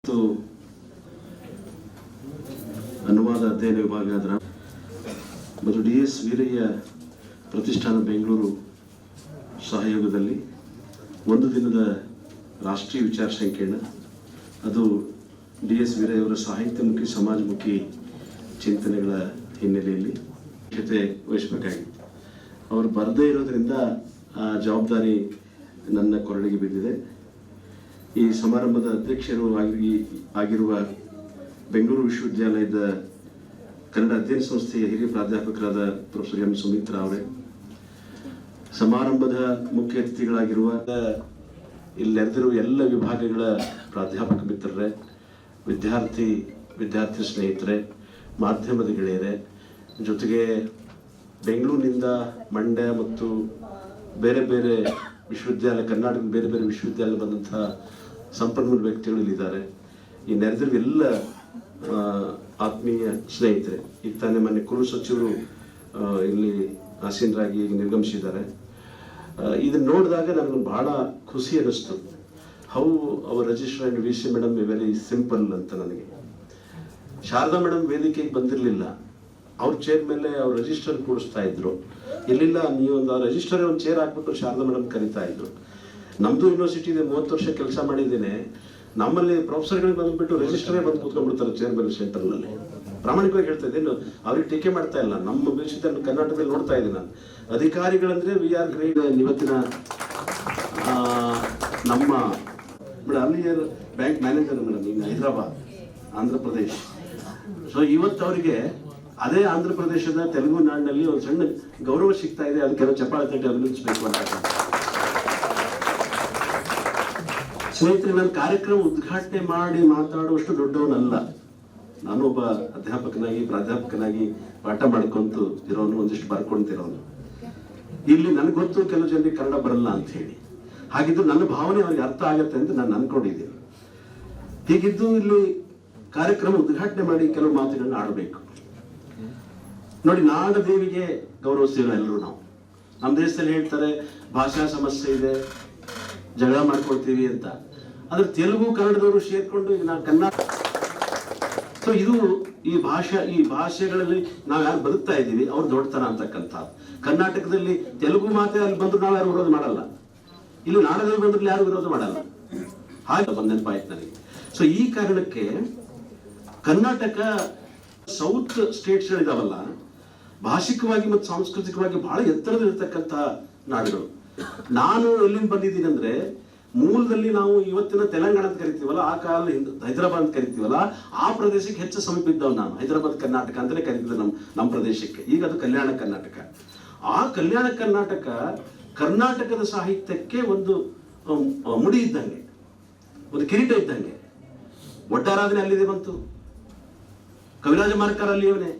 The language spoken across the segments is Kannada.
ಮತ್ತು ಅನುವಾದ ಅಧ್ಯಯನ ವಿಭಾಗದ ಮತ್ತು ಡಿ.ಎಸ್. ವೀರಯ್ಯ ಪ್ರತಿಷ್ಠಾನ ಬೆಂಗಳೂರು ಸಹಯೋಗದಲ್ಲಿ ಒಂದು ದಿನದ ರಾಷ್ಟ್ರೀಯ ವಿಚಾರ ಸಂಕಿರಣ, ಅದು ಡಿ.ಎಸ್. ವೀರಯ್ಯ ಅವರ ಸಾಹಿತ್ಯಮುಖಿ ಸಮಾಜಮುಖಿ ಚಿಂತನೆಗಳ ಹಿನ್ನೆಲೆಯಲ್ಲಿ ಜೊತೆ ವಹಿಸಬೇಕಾಗಿತ್ತು. ಅವರು ಬರದೇ ಇರೋದ್ರಿಂದ ಆ ಜವಾಬ್ದಾರಿ ನನ್ನ ಕೊರಳಿಗೆ ಬಿದ್ದಿದೆ. ಈ ಸಮಾರಂಭದ ಅಧ್ಯಕ್ಷರು ಆಗಿರುವ ಬೆಂಗಳೂರು ವಿಶ್ವವಿದ್ಯಾಲಯದ ಕನ್ನಡ ಅಧ್ಯಯನ ಸಂಸ್ಥೆಯ ಹಿರಿಯ ಪ್ರಾಧ್ಯಾಪಕರಾದ ಪ್ರೊಫೆಸರ್ ಎಂ ಸುಮಿತ್ರಾ ಅವರೇ, ಸಮಾರಂಭದ ಮುಖ್ಯ ಅತಿಥಿಗಳಾಗಿರುವ ಇಲ್ಲಿ ನೆರೆದಿರುವ ಎಲ್ಲ ವಿಭಾಗಗಳ ಪ್ರಾಧ್ಯಾಪಕ ಮಿತ್ರರೇ, ವಿದ್ಯಾರ್ಥಿ ಸ್ನೇಹಿತರೆ, ಮಾಧ್ಯಮದ ಗೆಳೆಯರೇ, ಜೊತೆಗೆ ಬೆಂಗಳೂರಿನಿಂದ ಮಂಡ್ಯ ಮತ್ತು ಬೇರೆ ಬೇರೆ ವಿಶ್ವವಿದ್ಯಾಲಯ, ಕರ್ನಾಟಕದ ಬೇರೆ ಬೇರೆ ವಿಶ್ವವಿದ್ಯಾಲಯ ಬಂದಂತಹ ಸಂಪನ್ಮೂಲ ವ್ಯಕ್ತಿಗಳು ಇಲ್ಲಿದ್ದಾರೆ. ಈ ನೆರೆದಿರುವ ಎಲ್ಲ ಆತ್ಮೀಯ ಸ್ನೇಹಿತರೆ, ಈಗ ತಾನೇ ಮೊನ್ನೆ ಕುರು ಸಚಿವರು ಇಲ್ಲಿ ಆಸೀನರಾಗಿ ಈಗ ನಿರ್ಗಮಿಸಿದ್ದಾರೆ. ಇದನ್ನು ನೋಡಿದಾಗ ನನಗೊಂದು ಬಹಳ ಖುಷಿ ಅನ್ನಿಸ್ತು. How our register and we C madam very simple ಅಂತ. ನನಗೆ ಶಾರದಾ ಮೇಡಮ್ ವೇದಿಕೆಗೆ ಬಂದಿರಲಿಲ್ಲ, ಅವ್ರ ಚೇರ್ ಮೇಲೆ ಅವ್ರು ರಿಜಿಸ್ಟರ್ ಕೂಡಿಸ್ತಾ ಇದ್ರು. ಇಲ್ಲಿಲ್ಲ, ನೀವೊಂದು ರಿಜಿಸ್ಟರ್ ಒಂದು ಚೇರ್ ಹಾಕ್ಬಿಟ್ಟು ಶಾರದಾ ಮೇಡಮ್ ಕರಿತಾ ಇದ್ರು. ನಮ್ದು ಯೂನಿವರ್ಸಿಟಿ ಇದೆ, 30 ವರ್ಷ ಕೆಲಸ ಮಾಡಿದ್ದೇನೆ. ನಮ್ಮಲ್ಲಿ ಪ್ರೊಫೆಸರ್ಗಳಿಗೆ ಬಂದ್ಬಿಟ್ಟು ರಿಜಿಸ್ಟರೇ ಬಂದು ಕೂತ್ಕೊಂಡ್ಬಿಡ್ತಾರೆ ಚೇರ್ ಮೇಲೆ ಸೆಂಟರ್ನಲ್ಲಿ. ಪ್ರಾಮಾಣಿಕವಾಗಿ ಹೇಳ್ತಾ ಇದ್ದೀನಿ, ಅವ್ರಿಗೆ ಟೀಕೆ ಮಾಡ್ತಾ ಇಲ್ಲ. ನಮ್ಮ ವಿಶ್ವವಿದ್ಯಾಲಯ ಕರ್ನಾಟಕದಲ್ಲಿ ನೋಡ್ತಾ ಇದ್ದೀನಿ ನಾನು. ಅಧಿಕಾರಿಗಳಂದ್ರೆ ವಿ ಆರ್ ಗ್ರೇಟ್. ಇವತ್ತಿನ ನಮ್ಮ ಅರ್ಲಿಯರ್ ಬ್ಯಾಂಕ್ ಮ್ಯಾನೇಜರ್ ಮೇಡಮ್, ಈಗ ಹೈದರಾಬಾದ್, ಆಂಧ್ರ ಪ್ರದೇಶ್. ಸೊ ಇವತ್ತು ಅವರಿಗೆ ಅದೇ ಆಂಧ್ರ ಪ್ರದೇಶದ ತೆಲುಗು ನಾಡಿನಲ್ಲಿ ಒಂದು ಸಣ್ಣ ಗೌರವ ಸಿಗ್ತಾ ಇದೆ. ಅದಕ್ಕೆಲ್ಲ ಚಪ್ಪಾಳೆ ತಟ್ಟಿ ಅಭಿನಂದಿಸಬೇಕು ಅಂತ. ಸ್ನೇಹಿತರೆ, ನಾನು ಕಾರ್ಯಕ್ರಮ ಉದ್ಘಾಟನೆ ಮಾಡಿ ಮಾತಾಡುವಷ್ಟು ದೊಡ್ಡವನಲ್ಲ. ನಾನೊಬ್ಬ ಅಧ್ಯಾಪಕನಾಗಿ ಪ್ರಾಧ್ಯಾಪಕನಾಗಿ ಪಾಠ ಮಾಡ್ಕೊಂತು ಇರೋನು, ಒಂದಿಷ್ಟು ಬರ್ಕೊಂತಿರೋನು. ಇಲ್ಲಿ ನನಗೆ ಗೊತ್ತು ಕೆಲವು ಜನರಿಗೆ ಕನ್ನಡ ಬರಲ್ಲ ಅಂತ ಹೇಳಿ. ಹಾಗಿದ್ದು ನನ್ನ ಭಾವನೆ ಅವ್ರಿಗೆ ಅರ್ಥ ಆಗತ್ತೆ ಅಂತ ನಾನು ಅನ್ಕೊಂಡಿದ್ದೀನಿ. ಹೀಗಿದ್ದು ಇಲ್ಲಿ ಕಾರ್ಯಕ್ರಮ ಉದ್ಘಾಟನೆ ಮಾಡಿ ಕೆಲವು ಮಾತುಗಳನ್ನ ಆಡಬೇಕು. ನೋಡಿ, ನಾಡದೇವಿಗೆ ಗೌರವಿಸ್ತೀವಿ ಎಲ್ಲರೂ ನಾವು. ನಮ್ಮ ದೇಶದಲ್ಲಿ ಹೇಳ್ತಾರೆ ಭಾಷಾ ಸಮಸ್ಯೆ ಇದೆ, ಜಗಳ ಮಾಡ್ಕೊಳ್ತೀವಿ ಅಂತ. ಆದ್ರೆ ತೆಲುಗು ಕನ್ನಡದವರು ಸೇರ್ಕೊಂಡು ಈಗ ನಾವು ಕನ್ನಡ. ಸೊ ಇದು ಈ ಭಾಷೆಗಳಲ್ಲಿ ನಾವು ಯಾರು ಬದುಕ್ತಾ ಇದ್ದೀವಿ ಅವ್ರು ದೊಡ್ಡತನ ಅಂತಕ್ಕಂಥ. ಕರ್ನಾಟಕದಲ್ಲಿ ತೆಲುಗು ಮಾತೆ ಅಲ್ಲಿ ಬಂದ್ರು ನಾವು ಯಾರು ವಿರೋಧ ಮಾಡಲ್ಲ, ಇಲ್ಲಿ ನಾಡದೇವಿ ಬಂದ್ರು ಯಾರು ವಿರೋಧ ಮಾಡಲ್ಲ. ಹಾಗೆ ನೆನಪಾಯ್ತು ನನಗೆ. ಸೊ ಈ ಕಾರಣಕ್ಕೆ ಕರ್ನಾಟಕ ಸೌತ್ ಸ್ಟೇಟ್ಸ್ ಇದಾವಲ್ಲ, ಭಾಷಿಕವಾಗಿ ಮತ್ತು ಸಾಂಸ್ಕೃತಿಕವಾಗಿ ಬಹಳ ಎತ್ತರದಲ್ಲಿರ್ತಕ್ಕಂಥ ನಾಡುಗಳು. ನಾನು ಎಲ್ಲಿಂದ ಬಂದಿದ್ದೀನಿ ಅಂದ್ರೆ, ಮೂಲದಲ್ಲಿ ನಾವು ಇವತ್ತಿನ ತೆಲಂಗಾಣ ಅಂತ ಕರಿತೀವಲ್ಲ, ಆ ಕಾಲ ಹೈದರಾಬಾದ್ ಅಂತ ಕರಿತೀವಲ್ಲ, ಆ ಪ್ರದೇಶಕ್ಕೆ ಹೆಚ್ಚು ಸಮೀಪ ಇದ್ದವ್ ನಾನು. ಹೈದರಾಬಾದ್ ಕರ್ನಾಟಕ ಅಂತಲೇ ಕರಿತಿದ್ದೆ ನಮ್ಮ ಪ್ರದೇಶಕ್ಕೆ. ಈಗ ಅದು ಕಲ್ಯಾಣ ಕರ್ನಾಟಕ. ಆ ಕಲ್ಯಾಣ ಕರ್ನಾಟಕ ಕರ್ನಾಟಕದ ಸಾಹಿತ್ಯಕ್ಕೆ ಒಂದು ಮುಡಿ ಇದ್ದಂಗೆ, ಒಂದು ಕಿರೀಟ ಇದ್ದಂಗೆ. ಒಡ್ಡಾರಾಧನೆ ಅಲ್ಲಿದೆ ಬಂತು, ಕವಿರಾಜ ಮಾರ್ಕರ್ ಅಲ್ಲಿ ಇವನೇ,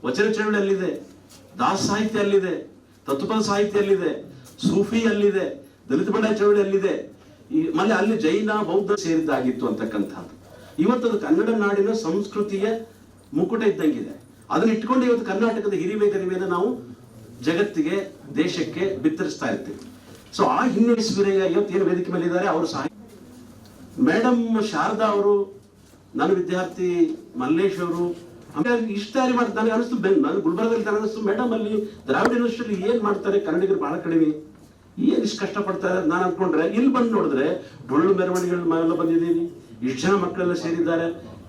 ವಚನ ಚಳವಳಿ ಅಲ್ಲಿದೆ, ದಾಸ ಸಾಹಿತ್ಯ ಅಲ್ಲಿದೆ, ತತ್ವಪದ ಸಾಹಿತ್ಯ ಅಲ್ಲಿದೆ, ಸೂಫಿ ಅಲ್ಲಿದೆ, ದಲಿತ ಬಂಡಾಯ ಚಳವಳಿ ಅಲ್ಲಿದೆ. ಮನೆ ಅಲ್ಲಿ ಜೈನ ಬೌದ್ಧ ಸೇರಿದ್ದಾಗಿತ್ತು ಅಂತಕ್ಕಂಥದ್ದು. ಇವತ್ತದು ಕನ್ನಡ ನಾಡಿನ ಸಂಸ್ಕೃತಿಯ ಮುಕುಟ ಇದ್ದಂಗಿದೆ. ಅದನ್ನ ಇಟ್ಕೊಂಡು ಇವತ್ತು ಕರ್ನಾಟಕದ ಹಿರಿಮೆ ಗರಿಮೆಯನ್ನು ನಾವು ಜಗತ್ತಿಗೆ, ದೇಶಕ್ಕೆ ಬಿತ್ತರಿಸ್ತಾ ಇರ್ತೀವಿ. ಸೊ ಆ ಹಿನ್ನೆಲೆ ವೀರಯ್ಯ ಇವತ್ತು ಏನು ವೇದಿಕೆ ಮೇಲೆ ಇದ್ದಾರೆ, ಅವರು ಸಾಹಿತ್ಯ ಮೇಡಮ್ ಶಾರದಾ ಅವರು, ನನ್ನ ವಿದ್ಯಾರ್ಥಿ ಮಲ್ಲೇಶ್ ಅವರು ಇಷ್ಟ ಮಾಡಿ ನನಗೆ ಅನಿಸ್ತು. ನಾನು ಗುಲ್ಬರ್ಗದಲ್ಲಿ ಅನಿಸ್ತು, ಮೇಡಮ್ ಅಲ್ಲಿ ದ್ರಾವಿಡ ಯೂನಿವರ್ಸಿಟಿ ಏನ್ ಮಾಡ್ತಾರೆ, ಕನ್ನಡಿಗರು ಬಹಳ ಕಡಿಮೆ, ಏನ್ ಇಷ್ಟು ಕಷ್ಟಪಡ್ತಾರೆ ನಾನು ಅನ್ಕೊಂಡ್ರೆ, ಇಲ್ಲಿ ಬಂದು ನೋಡಿದ್ರೆ ಡೊಳ್ಳು ಮೆರವಣಿಗೆಲ್ಲ ಬಂದಿದ್ದೀವಿ, ಇಷ್ಟು ಜನ ಮಕ್ಕಳೆಲ್ಲ ಸೇರಿದ್ದಾರೆ.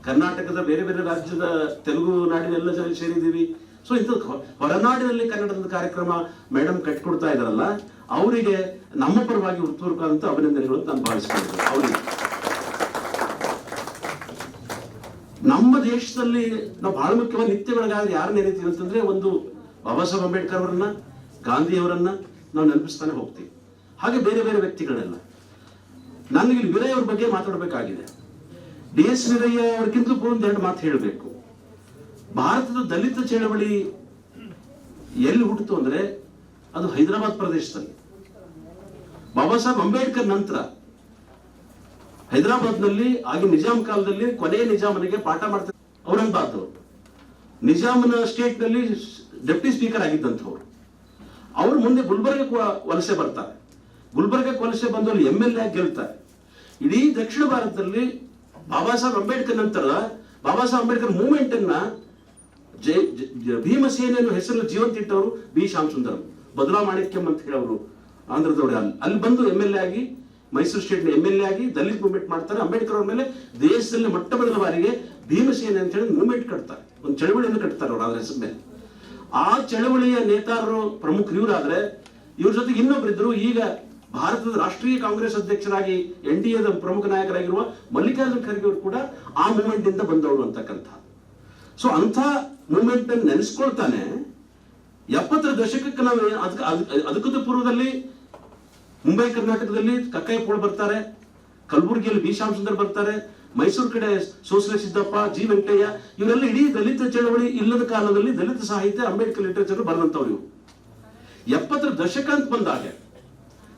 ಕರ್ನಾಟಕದ ಬೇರೆ ಬೇರೆ ರಾಜ್ಯದ ತೆಲುಗು ನಾಡಿನೆಲ್ಲ ಜನ ಸೇರಿದ್ದೀವಿ. ಸೊ ಇಂಥ ಹೊರನಾಡಿನಲ್ಲಿ ಕನ್ನಡದ ಕಾರ್ಯಕ್ರಮ ಮೇಡಮ್ ಕಟ್ಕೊಡ್ತಾ ಇದಾರಲ್ಲ, ಅವರಿಗೆ ನಮ್ಮ ಪರವಾಗಿ ಹೃತ್ಪೂರ್ವಕವಾದಂಥ ಅಭಿನಂದನೆಗಳು ಅಂತ ನಾನು ಭಾವಿಸ್ಕೊಂಡಿದ್ದೆ. ಅವರಿಗೆ ನಮ್ಮ ದೇಶದಲ್ಲಿ ನಾವು ಬಹಳ ಮುಖ್ಯವಾಗಿ ನಿತ್ಯ ಬೆಳಗಾದ್ರೆ ಯಾರು ನೆನೀತೀವಿ ಅಂತಂದ್ರೆ, ಒಂದು ಬಾಬಾ ಸಾಹೇಬ್ ಅಂಬೇಡ್ಕರ್ ಅವರನ್ನ, ಗಾಂಧಿಯವರನ್ನ ನಾವು ನೆನಪಿಸ್ತಾನೆ ಹೋಗ್ತೀವಿ. ಹಾಗೆ ಬೇರೆ ಬೇರೆ ವ್ಯಕ್ತಿಗಳೆಲ್ಲ. ನನಗೆ ಇಲ್ಲಿ ವೀರಯ್ಯ ಅವ್ರ ಬಗ್ಗೆ ಮಾತಾಡಬೇಕಾಗಿದೆ. ಡಿ.ಎಸ್. ವೀರಯ್ಯ ಅವ್ರಿಗಿಂತ ಒಂದೆರಡು ಮಾತು ಹೇಳಬೇಕು. ಭಾರತದ ದಲಿತ ಚಳವಳಿ ಎಲ್ಲಿ ಹುಟ್ಟಿತು ಅಂದ್ರೆ ಅದು ಹೈದರಾಬಾದ್ ಪ್ರದೇಶದಲ್ಲಿ. ಬಾಬಾ ಸಾಹೇಬ್ ಅಂಬೇಡ್ಕರ್ ನಂತರ ಹೈದರಾಬಾದ್ನಲ್ಲಿ ಆಗಿ ನಿಜಾಂ ಕಾಲದಲ್ಲಿ ಕೊನೆಯ ನಿಜಾಮನಿಗೆ ಪಾಠ ಮಾಡ್ತಾರೆ ಔರಂಗಾಬಾದ್. ನಿಜಾಮನ ಸ್ಟೇಟ್ ನಲ್ಲಿ ಡೆಪ್ಟಿ ಸ್ಪೀಕರ್ ಆಗಿದ್ದಂಥವ್ರು. ಅವರು ಮುಂದೆ ಗುಲ್ಬರ್ಗಕ್ಕೆ ವಲಸೆ ಬರ್ತಾರೆ. ಗುಲ್ಬರ್ಗಕ್ಕೆ ವಲಸೆ ಬಂದವರು MLA ಆಗಿ ಗೆಲ್ತಾರೆ. ಇಡೀ ದಕ್ಷಿಣ ಭಾರತದಲ್ಲಿ ಬಾಬಾ ಸಾಹೇಬ್ ಅಂಬೇಡ್ಕರ್ ನಂತರ ಬಾಬಾ ಸಾಹೇಬ್ ಅಂಬೇಡ್ಕರ್ ಮೂವ್ಮೆಂಟ್ ಅನ್ನ ಭೀಮಸೇನೆ ಅನ್ನೋ ಹೆಸರಲ್ಲಿ ಜೀವಂತ ಇಟ್ಟವರು ಬಿ ಶ್ಯಾಮ್ ಸುಂದರಂ, ಬದಲಾವ್ ಮಾಣಿಕ್ಯಂ ಅಂತ ಹೇಳೋರು ಆಂಧ್ರದವ್ರೆ. ಅಲ್ಲಿ ಬಂದು MLA ಆಗಿ ಮೈಸೂರು ಸ್ಟೇಟ್ MLA ಆಗಿ ದಲಿತ ಮೂವ್ಮೆಂಟ್ ಮಾಡ್ತಾರೆ. ಅಂಬೇಡ್ಕರ್ ಅವ್ರ ಮೇಲೆ ದೇಶದಲ್ಲಿ ಮೊಟ್ಟ ಮೊದಲ ಬಾರಿಗೆ ಭೀಮಸೇನೆ ಅಂತ ಹೇಳಿ ಮೂವ್ಮೆಂಟ್ ಕಟ್ತಾರೆ, ಒಂದು ಚಳವಳಿಯನ್ನು ಕಟ್ತಾರೆ ಅವ್ರು ಅದ್ರ ಹೆಸರು ಮೇಲೆ. ಆ ಚಳವಳಿಯ ನೇತಾರರು ಪ್ರಮುಖರು ಇವರಾದ್ರೆ, ಇವ್ರ ಜೊತೆಗೆ ಇನ್ನೊಬ್ಬರಿದ್ರು, ಈಗ ಭಾರತದ ರಾಷ್ಟ್ರೀಯ ಕಾಂಗ್ರೆಸ್ ಅಧ್ಯಕ್ಷರಾಗಿ NDAದ ಪ್ರಮುಖ ನಾಯಕರಾಗಿರುವ ಮಲ್ಲಿಕಾರ್ಜುನ್ ಖರ್ಗೆ ಅವರು ಕೂಡ ಆ ಮೂವ್ಮೆಂಟ್ ಇಂದ ಬಂದವರು ಅಂತಕ್ಕಂಥ. ಸೊ ಅಂಥ ಮೂವ್ಮೆಂಟ್ ಅನ್ನು ನೆನೆಸ್ಕೊಳ್ತಾನೆ 70ರ ದಶಕಕ್ಕೆ ನಾವು ಅದಕ್ಕೂ ಪೂರ್ವದಲ್ಲಿ ಮುಂಬೈ ಕರ್ನಾಟಕದಲ್ಲಿ ಕಕ್ಕಯ್ಯ ಪೋಳ್ ಬರ್ತಾರೆ, ಕಲಬುರಗಿಯಲ್ಲಿ ಬಿ ಶ್ಯಾಮ್ ಸುಂದರ್ ಬರ್ತಾರೆ, ಮೈಸೂರು ಕಡೆ ಸೋಸಲೆ ಸಿದ್ದಪ್ಪ, ಜಿ ವೆಂಕಟಯ್ಯ, ಇವರೆಲ್ಲ ಇಡೀ ದಲಿತ ಚಳವಳಿ ಇಲ್ಲದ ಕಾಲದಲ್ಲಿ ದಲಿತ ಸಾಹಿತ್ಯ ಅಂಬೇಡ್ಕರ್ ಲಿಟರೇಚರ್ ಬರೆದಂತವ್ರು ಇವು. 70ರ ದಶಕ ಅಂತ ಬಂದಾಗ,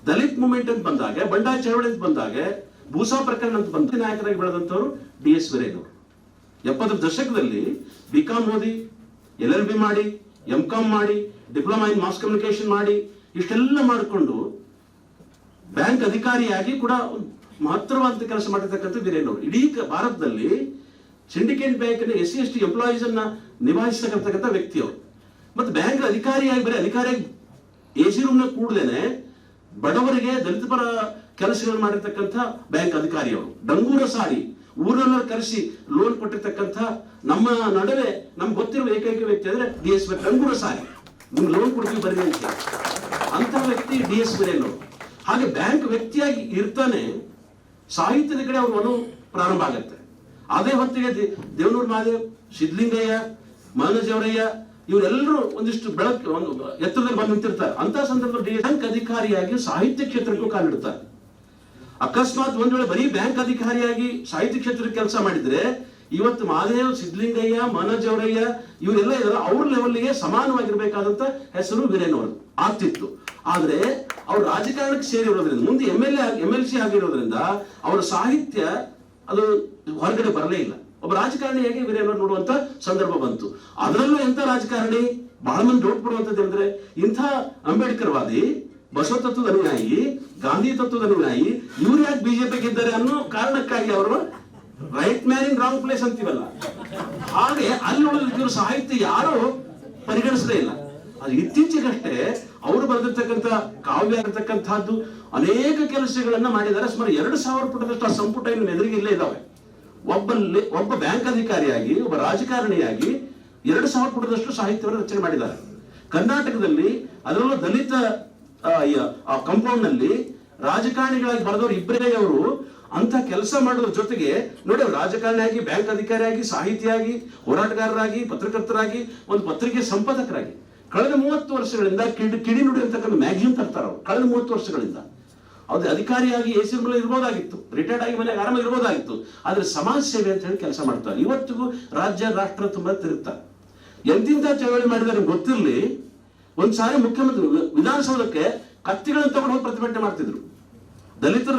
ದಲಿತ್ ಮೂವ್ಮೆಂಟ್ ಅಂತ ಬಂದಾಗ, ಬಂಡಾಯ ಚಳವಳಿ ಅಂತ ಬಂದಾಗ, ಭೂಸಾ ಪ್ರಕರಣ ಅಂತ ಬಂದ ನಾಯಕರಾಗಿ ಬೆಳೆದಂತವ್ರು DS ವೀರೇನವರು. 70ರ ದಶಕದಲ್ಲಿ BCom ಓದಿ, LLB ಮಾಡಿ, MCom ಮಾಡಿ, ಡಿಪ್ಲೊಮಾ ಇನ್ ಮಾಸ್ ಕಮ್ಯುನಿಕೇಶನ್ ಮಾಡಿ, ಇಷ್ಟೆಲ್ಲ ಮಾಡಿಕೊಂಡು ಬ್ಯಾಂಕ್ ಅಧಿಕಾರಿಯಾಗಿ ಕೂಡ ಮಹತ್ತರವಾದ ಕೆಲಸ ಮಾಡಿರ್ತಕ್ಕಂಥ ವೀರೇನವರು. ಇಡೀ ಭಾರತದಲ್ಲಿ ಸಿಂಡಿಕೇಟ್ ಬ್ಯಾಂಕ್ SC/ST ಎಂಪ್ಲಾಯೀಸ್ ಅನ್ನ ನಿಭಾಯಿಸತಕ್ಕಂಥ ವ್ಯಕ್ತಿಯವರು. ಮತ್ತೆ ಬ್ಯಾಂಕ್ ಅಧಿಕಾರಿಯಾಗಿ ಬರೀ ಅಧಿಕಾರಿಯಾಗಿ AC ರೂಮ್ನ ಕೂಡಲೇನೆ ಬಡವರಿಗೆ ದಲಿತ ಪರ ಕೆಲಸಗಳು ಮಾಡಿರ್ತಕ್ಕಂಥ ಬ್ಯಾಂಕ್ ಅಧಿಕಾರಿಯವರು. ಡಂಗೂರ ಸಾರಿ ಊರನ್ನ ಕರೆಸಿ ಲೋನ್ ಕೊಟ್ಟಿರ್ತಕ್ಕಂಥ ನಮ್ಮ ನಡುವೆ ನಮ್ಗೆ ಗೊತ್ತಿರುವ ಏಕೈಕ ವ್ಯಕ್ತಿ ಅಂದ್ರೆ DS ಡಂಗೂರ ಸಾರಿ, ನಿಮ್ಗೆ ಲೋನ್ ಕೊಡ್ತೀವಿ ಬರ್ರಿ ಅಂತ ಅಂತ ವ್ಯಕ್ತಿ DS ವೀರೇನವರು. ಹಾಗೆ ಬ್ಯಾಂಕ್ ವ್ಯಕ್ತಿಯಾಗಿ ಇರ್ತಾನೆ ಸಾಹಿತ್ಯದ ಕಡೆ ಅವ್ರ ಒಲವು ಪ್ರಾರಂಭ ಆಗತ್ತೆ. ಅದೇ ಹೊತ್ತಿಗೆ ದೇವನೂರು ಮಹಾದೇವ್, ಸಿದ್ಧಲಿಂಗಯ್ಯ, ಮಾನಜವರಯ್ಯ ಇವರೆಲ್ಲರೂ ಒಂದಿಷ್ಟು ಒಂದು ಎತ್ತರದಲ್ಲಿ ಬಂದು ನಿಂತಿರ್ತಾರೆ. ಅಂತ ಸಂದರ್ಭದಲ್ಲಿ ಬ್ಯಾಂಕ್ ಅಧಿಕಾರಿಯಾಗಿ ಸಾಹಿತ್ಯ ಕ್ಷೇತ್ರಕ್ಕೂ ಕಾಲಿಡ್ತಾರೆ. ಅಕಸ್ಮಾತ್ ಒಂದ್ ವೇಳೆ ಬರೀ ಬ್ಯಾಂಕ್ ಅಧಿಕಾರಿಯಾಗಿ ಸಾಹಿತ್ಯ ಕ್ಷೇತ್ರಕ್ಕೆ ಕೆಲಸ ಮಾಡಿದ್ರೆ ಇವತ್ತು ಮಹಾದೇವ್, ಸಿದ್ಧಲಿಂಗಯ್ಯ, ಮಾನಜವರಯ್ಯ ಇವರೆಲ್ಲ ಇದ್ದಾರೆ, ಅವ್ರ ಲೆವೆಲ್ಗೆ ಸಮಾನವಾಗಿರ್ಬೇಕಾದಂತ ಹೆಸರು ವೀರೇನವರು ಆಗ್ತಿತ್ತು. ಆದ್ರೆ ಅವ್ರು ರಾಜಕಾರಣಕ್ಕೆ ಸೇರಿರೋದ್ರಿಂದ, ಮುಂದೆ MLC ಆಗಿರೋದ್ರಿಂದ ಅವರ ಸಾಹಿತ್ಯ ಅದು ಹೊರಗಡೆ ಬರಲೇ ಇಲ್ಲ. ಒಬ್ಬ ರಾಜಕಾರಣಿಯಾಗಿ ವೀರೇನವರು ನೋಡುವಂತ ಸಂದರ್ಭ ಬಂತು. ಅದರಲ್ಲೂ ಎಂತ ರಾಜಕಾರಣಿ ಬಹಳ ಮಂದಿ ಡೌಟ್ ಪಡುವಂತದ್ದು ಅಂದ್ರೆ, ಇಂಥ ಅಂಬೇಡ್ಕರ್ ವಾದಿ, ಬಸವ ತತ್ವದ ಅನುಯಾಯಿ, ಗಾಂಧಿ ತತ್ವದ ಅನುಯಾಯಿ ಇವ್ರು ಯಾಕೆ ಬಿಜೆಪಿಗೆ ಇದ್ದಾರೆ ಅನ್ನೋ ಕಾರಣಕ್ಕಾಗಿ ಅವರು right man in wrong place ಅಂತೀವಲ್ಲ, ಹಾಗೆ ಅಲ್ಲಿ ಉಳಿದಿರೋ ಸಾಹಿತ್ಯ ಯಾರು ಪರಿಗಣಿಸಲೇ ಇಲ್ಲ. ಅದು ಇತ್ತೀಚೆಗಷ್ಟೇ ಅವರು ಬರೆದಿರ್ತಕ್ಕಂಥ ಕಾವ್ಯ ಆಗಿರ್ತಕ್ಕಂಥದ್ದು ಅನೇಕ ಕೆಲಸಗಳನ್ನ ಮಾಡಿದ್ದಾರೆ. ಸುಮಾರು 2000 ಪುಟದಷ್ಟು ಆ ಸಂಪುಟ ಇನ್ನು ಎದುರಿಗೆ ಇಲ್ಲೇ ಇದ್ದಾವೆ. ಒಬ್ಬ ಬ್ಯಾಂಕ್ ಅಧಿಕಾರಿಯಾಗಿ, ಒಬ್ಬ ರಾಜಕಾರಣಿಯಾಗಿ 2000 ಪುಟದಷ್ಟು ಸಾಹಿತ್ಯವನ್ನು ರಚನೆ ಮಾಡಿದ್ದಾರೆ. ಕರ್ನಾಟಕದಲ್ಲಿ ಅದರಲ್ಲೂ ದಲಿತ ಕಾಂಪೌಂಡ್ ನಲ್ಲಿ ರಾಜಕಾರಣಿಗಳಾಗಿ ಬರೆದವರು ಇಬ್ಬರೇ ಅವರು. ಅಂತ ಕೆಲಸ ಮಾಡೋದ್ರ ಜೊತೆಗೆ ನೋಡಿ, ಅವ್ರು ರಾಜಕಾರಣಿಯಾಗಿ, ಬ್ಯಾಂಕ್ ಅಧಿಕಾರಿಯಾಗಿ, ಸಾಹಿತಿಯಾಗಿ, ಹೋರಾಟಗಾರರಾಗಿ, ಪತ್ರಕರ್ತರಾಗಿ, ಒಂದು ಪತ್ರಿಕೆ ಸಂಪಾದಕರಾಗಿ ಕಳೆದ 30 ವರ್ಷಗಳಿಂದ ಕಿಡಿ ನುಡಿ ಅಂತಕ್ಕಂಥ ಮ್ಯಾಗಝಿನ್ ತರ್ತಾರೆ ಅವರು. ಕಳೆದ 30 ವರ್ಷಗಳಿಂದ ಅವ್ರು ಅಧಿಕಾರಿಯಾಗಿ AC ರೂಮ್ನಲ್ಲಿ ಇರ್ಬೋದಾಗಿತ್ತು, ರಿಟೈರ್ಡ್ ಆಗಿ ಮನೆಗೆ ಆರಾಮಾಗಿ ಇರ್ಬೋದಾಗಿತ್ತು. ಆದ್ರೆ ಸಮಾಜ ಸೇವೆ ಅಂತ ಹೇಳಿ ಕೆಲಸ ಮಾಡ್ತಾರೆ. ಇವತ್ತಿಗೂ ರಾಜ್ಯ ರಾಷ್ಟ್ರ ತುಂಬಾ ತಿರುಗ್ತಾರೆ. ಎಂತಿಂತ ಚಳವಳಿ ಮಾಡಿದರೆ ಗೊತ್ತಿರಲಿ. ಒಂದ್ಸಾರಿ ಮುಖ್ಯಮಂತ್ರಿ ವಿಧಾನಸೌಧಕ್ಕೆ ಕತ್ತಿಗಳನ್ನು ತಗೊಂಡು ಹೋಗಿ ಪ್ರತಿಭಟನೆ ಮಾಡ್ತಿದ್ರು. ದಲಿತರ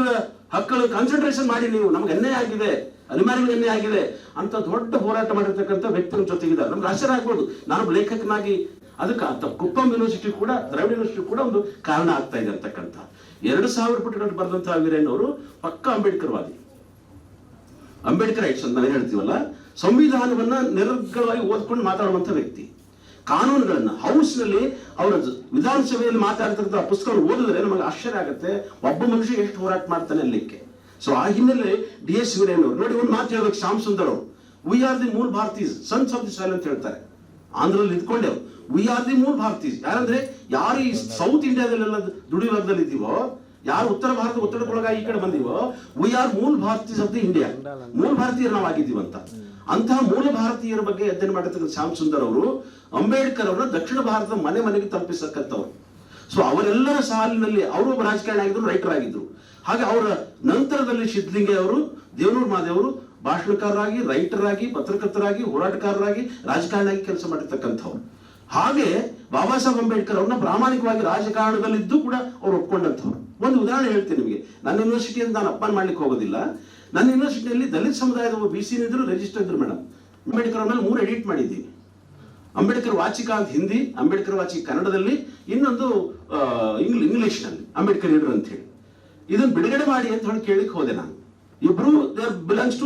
ಹಕ್ಕಳು ಕಾನ್ಸಂಟ್ರೇಷನ್ ಮಾಡಿ, ನೀವು ನಮ್ಗೆ ಅನ್ಯಾಯ ಆಗಿದೆ, ಅನಿವಾರ್ಯ ಅನ್ಯಾಯ ಆಗಿದೆ ಅಂತ ದೊಡ್ಡ ಹೋರಾಟ ಮಾಡಿರ್ತಕ್ಕಂಥ ವ್ಯಕ್ತಿಗಳ ಜೊತೆಗಿದ್ದಾರೆ. ನಮ್ಗೆ ಆಶ್ಚರ್ಯ ಆಗ್ಬೋದು. ನಾನು ಲೇಖಕನಾಗಿ ಅದಕ್ಕೆ ಕುಪ್ಪಂ ಯೂನಿವರ್ಸಿಟಿ ಕೂಡ, ದ್ರಾವಿಡ ಯೂನಿವರ್ಸಿಟಿ ಕೂಡ ಒಂದು ಕಾರಣ ಆಗ್ತಾ ಇದೆ ಅಂತಕ್ಕಂಥ. 2000 ಪುಟಗಳು ಬರೆದಂತಹ ವೀರೇನವರು ಪಕ್ಕ ಅಂಬೇಡ್ಕರ್ವಾದಿ. ಅಂಬೇಡ್ಕರ್ ರೈಟ್ಸ್ ಅಂತ ನಾವು ಹೇಳ್ತೀವಲ್ಲ, ಸಂವಿಧಾನವನ್ನ ನಿರರ್ಗಳವಾಗಿ ಓದ್ಕೊಂಡು ಮಾತಾಡುವಂತ ವ್ಯಕ್ತಿ. ಕಾನೂನುಗಳನ್ನ ಹೌಸ್ನಲ್ಲಿ ಅವರ ವಿಧಾನಸಭೆಯಲ್ಲಿ ಮಾತಾಡ್ತಿರ್ತ ಪುಸ್ತಕ ಓದಿದ್ರೆ ನಮಗೆ ಆಶ್ಚರ್ಯ ಆಗುತ್ತೆ, ಒಬ್ಬ ಮನುಷ್ಯ ಎಷ್ಟು ಹೋರಾಟ ಮಾಡ್ತಾನೆ ಅಲ್ಲಿಕ್ಕೆ. ಸೊ ಆ ಹಿನ್ನೆಲೆ DS ವೀರೇನವರು ನೋಡಿ, ಒಂದು ಮಾತು ಹೇಳ್ಬೇಕು. ಶ್ಯಾಮ್ ಸುಂದರ್ ಅವರು ವಿ ಆರ್ ದಿ ಮೂಲ್ ಭಾರತೀಸ್, ಸನ್ಸ್ ಆಫ್ ದಿ ಸಾಯಿಲ್ ಅಂತ ಹೇಳ್ತಾರೆ. ಆಂಧ್ರದಲ್ಲಿ ಇದ್ಕೊಂಡೆವು. ವಿ ಆರ್ ದಿ ಮೂಲ್ ಭಾರತೀಸ್. ಯಾರಂದ್ರೆ ಯಾರು ಈ ಸೌತ್ ಇಂಡಿಯಾದಲ್ಲೆಲ್ಲ ದುಡಿ ವರ್ಗದಲ್ಲಿ ಇದೀವೋ, ಯಾರು ಉತ್ತರ ಭಾರತ ಒತ್ತಡಕ್ಕೊಳಗಾಗಿ ಈ ಕಡೆ ಬಂದಿವೋ, ವಿ ಆರ್ ಮೂಲ್ ಭಾರತೀಸ್ ಆಫ್ ದಿ ಇಂಡಿಯಾ. ಮೂಲ ಭಾರತೀಯರು ನಾವು ಆಗಿದ್ದೀವಂತ. ಅಂತಹ ಮೂಲ ಭಾರತೀಯರ ಬಗ್ಗೆ ಅಧ್ಯಯನ ಮಾಡಿರ್ತಕ್ಕಂಥ ಶ್ಯಾಮ್ ಸುಂದರ್ ಅವರು ಅಂಬೇಡ್ಕರ್ ಅವರ ದಕ್ಷಿಣ ಭಾರತದ ಮನೆ ಮನೆಗೆ ತಲುಪಿಸತಕ್ಕಂಥವ್ರು. ಸೊ ಅವರೆಲ್ಲರ ಸಾಲಿನಲ್ಲಿ ಅವರು ಒಬ್ಬ ರಾಜಕಾರಣಿ ಆಗಿದ್ರು, ರೈಟರ್ ಆಗಿದ್ರು. ಹಾಗೆ ಅವರ ನಂತರದಲ್ಲಿ ಸಿದ್ಧಲಿಂಗಯ್ಯ ಅವರು, ದೇವನೂರು ಮಹಾದೇವರು ಭಾಷಣಕಾರರಾಗಿ, ರೈಟರ್ ಆಗಿ, ಪತ್ರಕರ್ತರಾಗಿ, ಹೋರಾಟಗಾರರಾಗಿ, ರಾಜಕಾರಣಿ ಕೆಲಸ ಮಾಡಿರ್ತಕ್ಕಂಥವ್ರು. ಹಾಗೆ ಬಾಬಾ ಸಾಹೇಬ್ ಅಂಬೇಡ್ಕರ್ ಅವ್ರನ್ನ ಪ್ರಾಮಾಣಿಕವಾಗಿ ರಾಜಕಾರಣದಲ್ಲಿದ್ದು ಕೂಡ ಅವ್ರು ಒಪ್ಕೊಂಡಂಥವ್ರು. ಒಂದು ಉದಾಹರಣೆ ಹೇಳ್ತೀನಿ ನಿಮಗೆ. ನನ್ನ ಯೂನಿವರ್ಸಿಟಿಯಿಂದ ನಾನು ಅಪ್ಪನ್ ಮಾಡ್ಲಿಕ್ಕೆ ಹೋಗೋದಿಲ್ಲ. ನನ್ನ ಯೂನಿವರ್ಸಿಟಿಯಲ್ಲಿ ದಲಿತ ಸಮುದಾಯದ ಒಬ್ಬ BC ಇದ್ರು, ರಿಜಿಸ್ಟರ್ ಇದ್ರು ಮೇಡಮ್. ಅಂಬೇಡ್ಕರ್ ಅವ್ರ ಮೇಲೆ 3 ಎಡಿಟ್ ಮಾಡಿದ್ದೀವಿ. ಅಂಬೇಡ್ಕರ್ ವಾಚಿಕ ಅಂತ ಹಿಂದಿ, ಅಂಬೇಡ್ಕರ್ ವಾಚಿಕ ಕನ್ನಡದಲ್ಲಿ, ಇನ್ನೊಂದು ಇಂಗ್ಲಿಷ್ ನಲ್ಲಿ ಅಂಬೇಡ್ಕರ್ ಲೀಡರ್ ಅಂತ ಹೇಳಿ. ಇದನ್ನ ಬಿಡುಗಡೆ ಮಾಡಿ ಅಂತ ಹೇಳಿ ಕೇಳಿಕ್ ಹೋದೆ ನಾನು. ಇಬ್ರು ಬಿಲಾಂಗ್ಸ್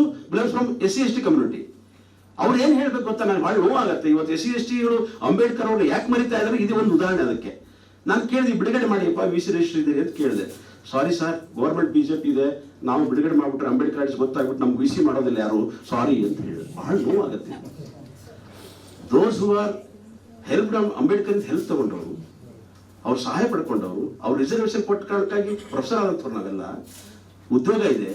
ಫ್ರಮ್ SC/ST ಕಮ್ಯುನಿಟಿ. ಅವ್ರು ಏನ್ ಹೇಳ್ಬೇಕು ಗೊತ್ತಾ, ನನಗೆ ಭಾಳ ನೋವಾಗತ್ತೆ. ಇವತ್ತು SC/STಗಳು ಅಂಬೇಡ್ಕರ್ ಅವರು ಯಾಕೆ ಮರಿತಾ ಇದ್ದಾರೆ, ಇದು ಒಂದು ಉದಾಹರಣೆ ಅದಕ್ಕೆ. ನಾನು ಕೇಳಿದೆ, ಬಿಡುಗಡೆ ಮಾಡಿಯಪ್ಪ VC ರಿಜಿಸ್ಟರ್ ಇದೆ ಅಂತ ಕೇಳಿದೆ. ಸಾರಿ ಸರ್, ಗೌರ್ಮೆಂಟ್ BJP ಇದೆ, ನಾವು ಬಿಡುಗಡೆ ಮಾಡ್ಬಿಟ್ರೆ ಅಂಬೇಡ್ಕರ್ ಗೊತ್ತಾಗ್ಬಿಟ್ಟು ನಮ್ಗೆ VC ಮಾಡೋದಿಲ್ಲ ಯಾರು, ಸಾರಿ ಅಂತ ಹೇಳಿದ್ರು. ಬಹಳ ನೋವಾಗತ್ತೆ. Those who are help Ambedkar help ತಗೊಂಡವರು, ಅವ್ರು ಸಹಾಯ ಪಡ್ಕೊಂಡವರು, ಅವ್ರು ರಿಸರ್ವೇಶನ್ ಕೊಟ್ಟ ಕಾರಣಕ್ಕಾಗಿ ಪ್ರೊಫೆಸರ್ ಆದಂಥವ್ರು ನಾವೆಲ್ಲ, ಉದ್ಯೋಗ ಇದೆ,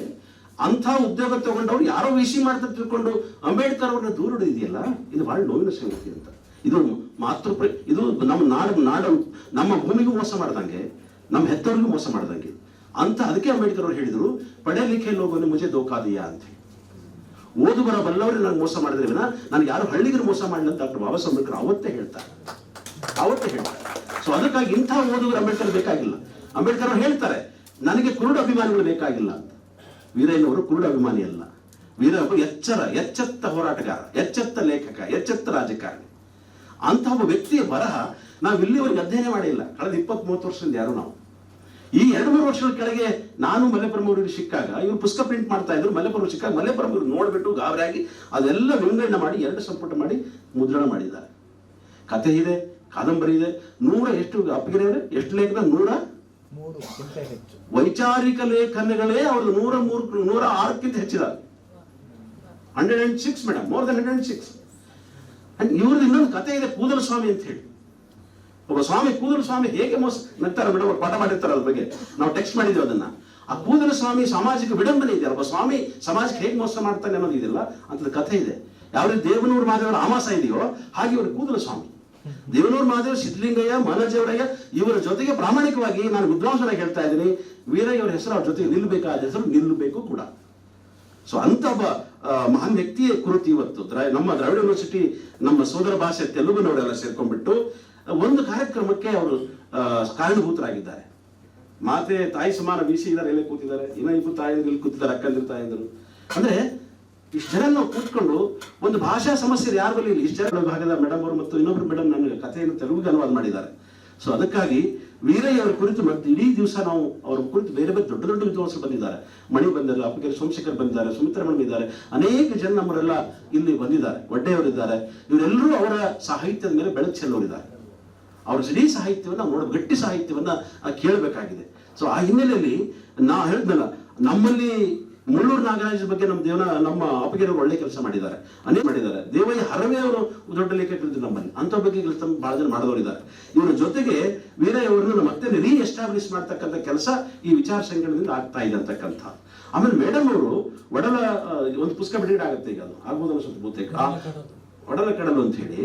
ಅಂಥ ಉದ್ಯೋಗ ತಗೊಂಡವ್ರು ಯಾರೋ VC ಮಾಡ್ತಾ ತಿಳ್ಕೊಂಡು ಅಂಬೇಡ್ಕರ್ ಅವ್ರನ್ನ ದೂರ ಹಿಡಿದಿದೆಯಲ್ಲ, ಇದು ಬಹಳ ನೋವಿನ ಸಂಗತಿ ಅಂತ. ಇದು ಇದು ನಮ್ಮ ನಾಡು ನಮ್ಮ ಭೂಮಿಗೂ ಮೋಸ ಮಾಡ್ದಂಗೆ, ನಮ್ಮ ಹೆತ್ತವರಿಗೂ ಮೋಸ ಮಾಡ್ದಂಗೆ ಅಂತ. ಅದಕ್ಕೆ ಅಂಬೇಡ್ಕರ್ ಅವ್ರು ಹೇಳಿದ್ರು, ಪಡೆ ಲಿಖೆ ಲೋಗೋನೆ ಮುಜೆ ದೋಖಾ ದಿಯಾ ಅಂತ. ಓದು ಬರ ಬಲ್ಲವರೇ ನಾನು ಮೋಸ ಮಾಡಿದ್ರೆ ವಿನ ನಾನು ಯಾರು ಹಳ್ಳಿಗರು ಮೋಸ ಮಾಡಿಲ್ಲ ಅಂತ ಡಾಕ್ಟರ್ ಬಾಬಾ ಸಾಹೇಬ್ ಅಂಬೇಡ್ಕರ್ ಅವತ್ತೇ ಹೇಳ್ತಾರೆ. ಸೊ ಅದಕ್ಕಾಗಿ ಇಂಥ ಓದುಗರು ಅಂಬೇಡ್ಕರ್ ಬೇಕಾಗಿಲ್ಲ. ಅಂಬೇಡ್ಕರ್ ಅವ್ರು ಹೇಳ್ತಾರೆ, ನನಗೆ ಕುರುಡು ಅಭಿಮಾನಿಗಳು ಬೇಕಾಗಿಲ್ಲ ಅಂತ. ವೀರಯ್ಯನವರು ಕುರುಡು ಅಭಿಮಾನಿ ಅಲ್ಲ. ವೀರಯ್ಯ ಎಚ್ಚೆತ್ತ ಹೋರಾಟಗಾರ, ಎಚ್ಚೆತ್ತ ಲೇಖಕ, ಎಚ್ಚೆತ್ತ ರಾಜಕಾರಣಿ. ಅಂತಹ ಒಬ್ಬ ವ್ಯಕ್ತಿಯ ಬರಹ ನಾವು ಇಲ್ಲಿವರೆಗೆ ಅಧ್ಯಯನ ಮಾಡಿಲ್ಲ. ಕಳೆದ 20-30 ವರ್ಷದಿಂದ ಯಾರು ನಾವು ಈ 2-3 ವರ್ಷಗಳ ಕೆಳಗೆ ನಾನು ಮಲ್ಲೇಪುರಮವ್ರಿಗೆ ಸಿಕ್ಕಾಗ ಇವ್ರು ಪುಸ್ತಕ ಪ್ರಿಂಟ್ ಮಾಡ್ತಾ ಇದ್ರು. ಮಲ್ಲೇಪುರ ಸಿಕ್ಕಾಗ ಮಲ್ಲೇಪುರಮವ್ರು ನೋಡ್ಬಿಟ್ಟು ಗಾಬರಿಯಾಗಿ ಅದೆಲ್ಲ ವಿಂಗಡಣೆ ಮಾಡಿ 2 ಸಂಪುಟ ಮಾಡಿ ಮುದ್ರಣ ಮಾಡಿದ್ದಾರೆ. ಕಥೆ ಇದೆ, ಕಾದಂಬರಿ ಇದೆ. ಎಷ್ಟು ಅಪ್ಪಿಗೆ ಎಷ್ಟು ಲೇಖನ? 103 ವೈಚಾರಿಕ ಲೇಖನಗಳೇ ಅವ್ರದ್ದು 106ಕ್ಕಿಂತ ಹೆಚ್ಚಿದ್ದಾರೆ. 106 ಮೇಡಮ್, ಮೋರ್ ದನ್ 106. ಇವ್ರದ್ದು ಇನ್ನೊಂದು ಕಥೆ ಇದೆ, ಕೂದಲ ಸ್ವಾಮಿ ಅಂತ ಹೇಳಿ. ಒಬ್ಬ ಸ್ವಾಮಿ, ಕೂದಲ ಸ್ವಾಮಿ ಹೇಗೆ ಮೋಸ ನಗ್ತಾರೆ ಮೇಡಮ್, ಅವ್ರು ಪಾಠ ಮಾಡಿರ್ತಾರೆ ಅದ್ರ ಬಗ್ಗೆ, ನಾವು ಟೆಕ್ಸ್ಟ್ ಮಾಡಿದ್ವಿ ಅದನ್ನ. ಆ ಕೂದಲ ಸ್ವಾಮಿ ಸಾಮಾಜಿಕ ವಿಡಂಬನೆ ಇದೆಯಲ್ಲ, ಒಬ್ಬ ಸ್ವಾಮಿ ಸಮಾಜಕ್ಕೆ ಹೇಗೆ ಮೋಸ ಮಾಡ್ತಾನೆ ಅನ್ನೋದು ಇದೆಯಲ್ಲ ಅಂತ ಕಥೆ ಇದೆ. ಯಾವ ರೀತಿ ದೇವನೂರು ಮಹಾದೇವರ ಆಮಾಸ ಇದೆಯೋ ಹಾಗೆ ಇವರು ಕೂದಲ ಸ್ವಾಮಿ. ದೇವನೂರು ಮಹಾದೇವ್, ಸಿದ್ಧಲಿಂಗಯ್ಯ, ಮಾನಜೇವರಯ್ಯ ಇವರ ಜೊತೆಗೆ ಪ್ರಾಮಾಣಿಕವಾಗಿ ನಾನು ವಿದ್ವಾಂಸರಾಗಿ ಹೇಳ್ತಾ ಇದ್ದೀನಿ, ವೀರಯ್ಯ ಅವರ ಹೆಸರು ಅವ್ರ ಜೊತೆಗೆ ನಿಲ್ಲಬೇಕಾದ ಹೆಸರು ನಿಲ್ಲಬೇಕು ಕೂಡ. ಸೊ ಅಂತ ಒಬ್ಬ ಮಹಾನ್ ವ್ಯಕ್ತಿಯ ಕುರಿತು ಇವತ್ತು ನಮ್ಮ ದ್ರಾವಿಡ ಯೂನಿವರ್ಸಿಟಿ ನಮ್ಮ ಸೋದರ ಭಾಷೆ ತೆಲುಗುನವರೆಲ್ಲ ಸೇರ್ಕೊಂಡ್ಬಿಟ್ಟು ಒಂದು ಕಾರ್ಯಕ್ರಮಕ್ಕೆ ಅವರು ಕಾರಣಭೂತರಾಗಿದ್ದಾರೆ. ಮಾತೆ ತಾಯಿ ಸಮಾನ VC ಇದ್ದಾರೆ, ಎಲ್ಲೇ ಕೂತಿದ್ದಾರೆ, ಇನ್ನ 2 ತಾಯಂದ್ರು ಇಲ್ಲಿ ಕೂತಿದ್ದಾರೆ, ಅಕ್ಕಂದಿರು ತಾಯಂದ್ರು. ಅಂದ್ರೆ ಇಷ್ಟು ಜನ ನಾವು ಕೂತ್ಕೊಂಡು ಒಂದು ಭಾಷಾ ಸಮಸ್ಯೆ ಯಾರು ಬರಲಿಲ್ಲ. ಇಷ್ಟು ಜನ ವಿಭಾಗದ ಮೇಡಮ್ ಅವರು ಮತ್ತು ಇನ್ನೊಬ್ರು ಮೇಡಮ್ ನನ್ನ ಕಥೆಯನ್ನು ತೆಲುಗಿಗೆ ಅನುವಾದ ಮಾಡಿದ್ದಾರೆ. ಸೊ ಅದಕ್ಕಾಗಿ ವೀರಯ್ಯ ಅವರ ಕುರಿತು ಮತ್ತೆ ಇಡೀ ದಿವಸ ನಾವು ಅವ್ರ ಕುರಿತು ಬೇರೆ ಬೇರೆ ದೊಡ್ಡ ದೊಡ್ಡ ವಿದ್ವಾಂಸರು ಬಂದಿದ್ದಾರೆ. ಮಣಿ ಬಂದಿದ್ದಾರೆ, ಅಪ್ಪಗೆರೆ ಸೋಮಶೇಖರ್ ಬಂದಿದ್ದಾರೆ, ಸುಮಿತ್ರಾ ಮೇಡಮ್ ಇದ್ದಾರೆ, ಅನೇಕ ಜನ ನಮ್ಮರೆಲ್ಲ ಇಲ್ಲಿ ಬಂದಿದ್ದಾರೆ, ಒಡ್ಡೆಯವರಿದ್ದಾರೆ. ಇವರೆಲ್ಲರೂ ಅವರ ಸಾಹಿತ್ಯದ ಮೇಲೆ ಬೆಳಕು ಚೆಲ್ಲೋರಿದ್ದಾರೆ. ಅವ್ರ ಇಡೀ ಸಾಹಿತ್ಯವನ್ನ ನೋಡ, ಗಟ್ಟಿ ಸಾಹಿತ್ಯವನ್ನ ಕೇಳಬೇಕಾಗಿದೆ. ಸೊ ಆ ಹಿನ್ನೆಲೆಯಲ್ಲಿ ನಾ ಹೇಳಿದ್ನಲ್ಲ, ನಮ್ಮಲ್ಲಿ ಮುಳ್ಳೂರು ನಾಗರಾಜ್ ಬಗ್ಗೆ ನಮ್ಮ ಅಪ್ಪಗೆರೆ ಒಳ್ಳೆ ಕೆಲಸ ಮಾಡಿದ್ದಾರೆ, ಅನೇಕ ಮಾಡಿದ್ದಾರೆ. ದೇವಯ್ಯ ಹರವೆ ಅವರು ದೊಡ್ಡ ಲೇಖಕರಿದ್ರು ನಮ್ಮಲ್ಲಿ, ಅಂತ ಬಗ್ಗೆ ಕೆಲಸ ಬಹಳ ಜನ ಮಾಡಿದವರಿದ್ದಾರೆ. ಇವರ ಜೊತೆಗೆ ವೀರಯ್ಯ ಅವರನ್ನು ಮತ್ತೆ ರೀ ಎಸ್ಟಾಬ್ಲಿಷ್ ಮಾಡ್ತಕ್ಕಂಥ ಕೆಲಸ ಈ ವಿಚಾರ ಸಂಕಿರಣದಿಂದ ಆಗ್ತಾ ಇದೆ ಅಂತಕ್ಕಂಥ. ಆಮೇಲೆ ಮೇಡಮ್ ಅವರು ಒಡಲ ಒಂದು ಪುಸ್ತಕ ಬಿಡುಗಡೆ ಆಗುತ್ತೆ, ಈಗ ಅದು ಆಗ್ಬೋದು ಅನ್ಸುತ್ತೆ ಬಹುತೇಕ, ಒಡಲ ಕಡಲು ಅಂತ ಹೇಳಿ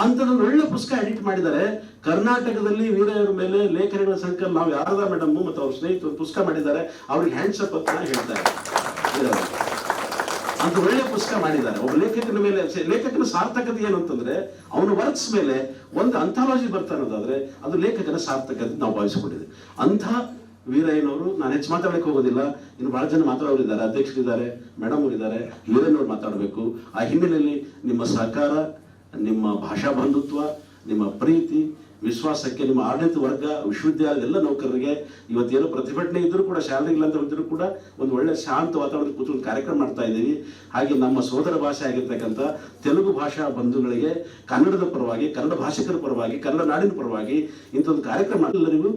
ಅಂಥದ್ದೊಂದು ಒಳ್ಳೆ ಪುಸ್ತಕ ಎಡಿಟ್ ಮಾಡಿದ್ದಾರೆ. ಕರ್ನಾಟಕದಲ್ಲಿ ವೀರಯ್ಯರ ಮೇಲೆ ಲೇಖನಗಳ ಸಂಕಲನ ನಾವು ಯಾರದ ಮೇಡಮ್ ಮತ್ತು ಅವ್ರ ಸ್ನೇಹಿತರು ಪುಸ್ತಕ ಮಾಡಿದ್ದಾರೆ, ಅವ್ರಿಗೆ ಹ್ಯಾಂಡ್ಸಪ್ ಅಂತ ಹೇಳ್ತಾರೆ. ಅಂತ ಒಳ್ಳೆ ಪುಸ್ತಕ ಮಾಡಿದ್ದಾರೆ. ಒಬ್ಬ ಲೇಖಕನ ಮೇಲೆ, ಲೇಖಕನ ಸಾರ್ಥಕತೆ ಏನು ಅಂತಂದ್ರೆ ಅವನ ವರ್ಕ್ಸ್ ಮೇಲೆ ಒಂದು ಅಂಥಾಲಜಿ ಬರ್ತಾ ಅನ್ನೋದಾದ್ರೆ ಅದು ಲೇಖಕನ ಸಾರ್ಥಕತೆ ನಾವು ಭಾವಿಸಿಕೊಂಡಿದೆ. ಅಂಥ ವೀರಯ್ಯನವರು, ನಾನು ಹೆಚ್ಚು ಮಾತಾಡಕ್ಕೆ ಹೋಗೋದಿಲ್ಲ, ಇನ್ನು ಬಹಳ ಜನ ಮಾತಾಡೋರಿದ್ದಾರೆ, ಅಧ್ಯಕ್ಷರಿದ್ದಾರೆ, ಮೇಡಮ್ ಅವರಿದ್ದಾರೆ, ವೀರಯ್ಯನವ್ರು ಮಾತಾಡಬೇಕು. ಆ ಹಿನ್ನೆಲೆಯಲ್ಲಿ ನಿಮ್ಮ ಸಹಕಾರ, ನಿಮ್ಮ ಭಾಷಾ ಬಂಧುತ್ವ, ನಿಮ್ಮ ಪ್ರೀತಿ, ವಿಶ್ವಾಸಕ್ಕೆ ನಿಮ್ಮ ಆಡಳಿತ ವರ್ಗ, ವಿಶ್ವವಿದ್ಯಾಲಯದ ಎಲ್ಲ ನೌಕರರಿಗೆ ಇವತ್ತೇನೋ ಪ್ರತಿಭಟನೆ ಇದ್ರೂ ಕೂಡ, ಶಾಲೆ ಇಲ್ಲ ಅಂತ ಇದ್ರೂ ಕೂಡ ಒಂದು ಒಳ್ಳೆ ಶಾಂತ ವಾತಾವರಣದ ಕೂತ್ಕೊಂಡು ಕಾರ್ಯಕ್ರಮ ಮಾಡ್ತಾ ಇದ್ದೀವಿ. ಹಾಗೆ ನಮ್ಮ ಸೋದರ ಭಾಷೆ ಆಗಿರ್ತಕ್ಕಂಥ ತೆಲುಗು ಭಾಷಾ ಬಂಧುಗಳಿಗೆ ಕನ್ನಡದ ಪರವಾಗಿ, ಕನ್ನಡ ಭಾಷಿಕರ ಪರವಾಗಿ, ಕನ್ನಡ ನಾಡಿನ ಪರವಾಗಿ ಇಂಥೊಂದು ಕಾರ್ಯಕ್ರಮ ಎಲ್ಲರಿಗೂ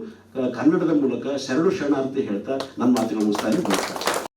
ಕನ್ನಡದ ಮೂಲಕ ಶರಣು ಶರಣಾರ್ಥಿ ಹೇಳ್ತಾ ನನ್ನ ಮಾತುಗಳು ಮುಗಿಸ್ತಾ ಇದ್ದೀನಿ.